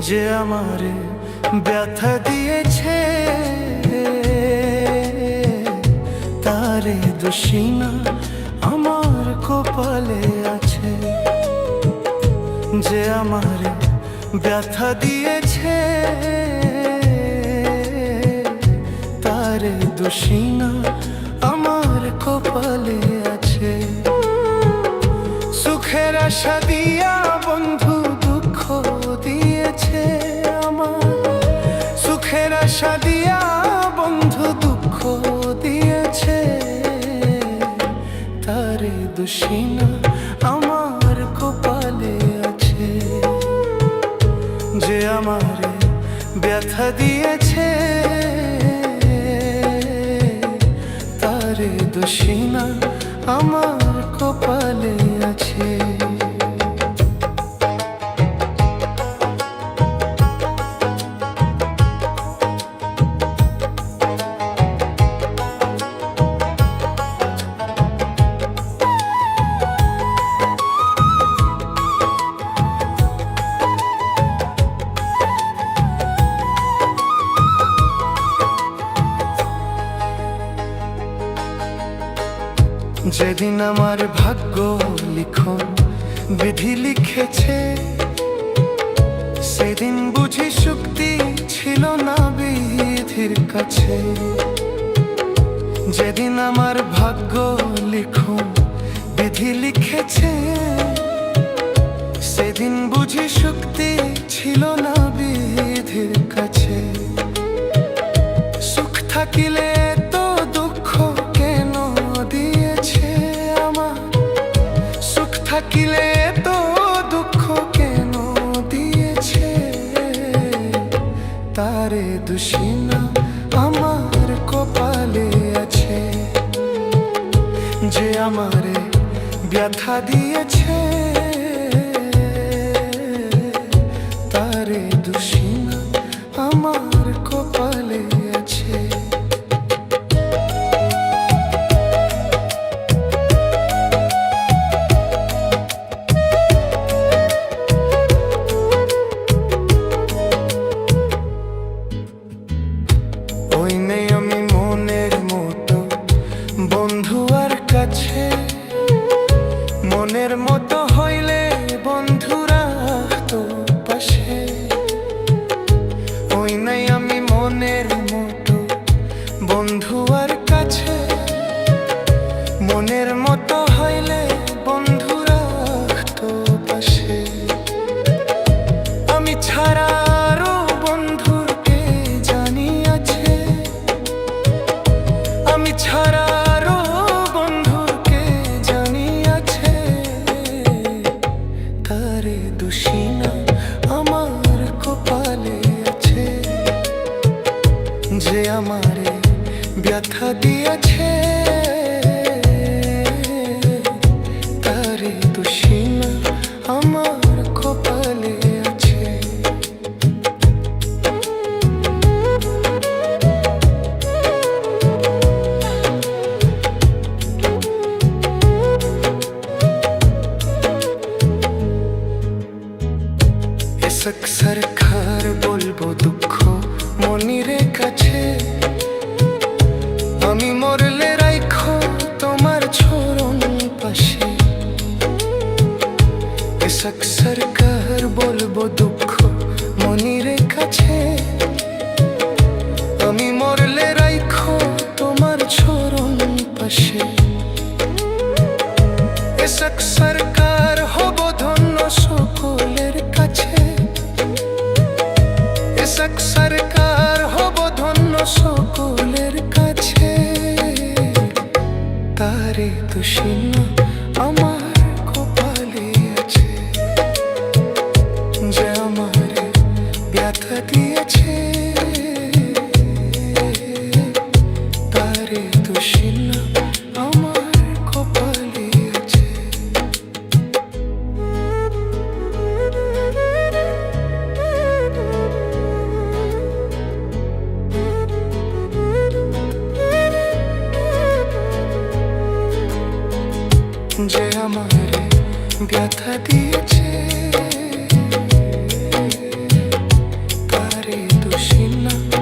যে আমারে ব্যথা দিয়েছে তারে দোষী না আমার কপালে আছে। যে আমারে ব্যথা দিয়েছে তারে দোষী না আমার কপালে আছে। সুখের আশা দিয়া বন্ধু দুঃখ দিয়েছে আমার, সুখের আশা দিয়া বন্ধু দুঃখ দিয়েছে তারে দোষী না আমার কপালে আছে। যে আমারে ব্যথা দিয়েছে তারে দোষী না আমার কপালে আছে। যেদিন আমার ভাগ্য লিখন বিধি লিখেছে, সেদিন বুঝি শক্তি ছিল না বিধির কাছে। যেদিন আমার ভাগ্য লিখন বিধি লিখেছে, সেদিন বুঝি শক্তি ছিল না বিধির কাছে। সুখ থাকিলে তো দুঃখ কেন দিয়েছে আমার, সুখ থাকিলে তো দুঃখ কেন দিয়েছে তারে দোষী না আমার কপালে আছে। যে আমারে ব্যথা দিয়েছে তারে দোষী না আমার কপালে আছে। ওই নেই আমি মনের মতো বন্ধু আর কাছে, মনের মতো হইলে বন্ধুরা তো পাশে। ওই নাই আমি মনের মতো বন্ধু আর কাছে, মনের মতো হইলে বন্ধুরা তো পাশে। আমি ছাড়া আরো বন্ধুর কে জানি আছে, আমি ছাড়া আরো বন্ধুর কে জানি আছে তারে দোষী না আমার কপালে আছে। যে আমারে ব্যথা দিয়েছে তারে দোষী না আমার কপালে আছে। এসক সরকার বলবো দুঃখ মনিরে কাছে, আমি মরলে রাখো তোমার চরণ পাশে। এসক সরকার বলবো দুঃখ মনিরে কাছে, আমি মরলে রাখো তোমার চরণ পাশে। এসক সরকার হব ধন্য সকলের কাছে, এসক সরকার হব ধন্য সকলের কাছে তারে দোষী না আমার কপালে আছে। যে আমারে ব্যথা দিয়েছে তারে দোষী না আমার কপালে আছে। যে আমারে ব্যথা দিয়েছে না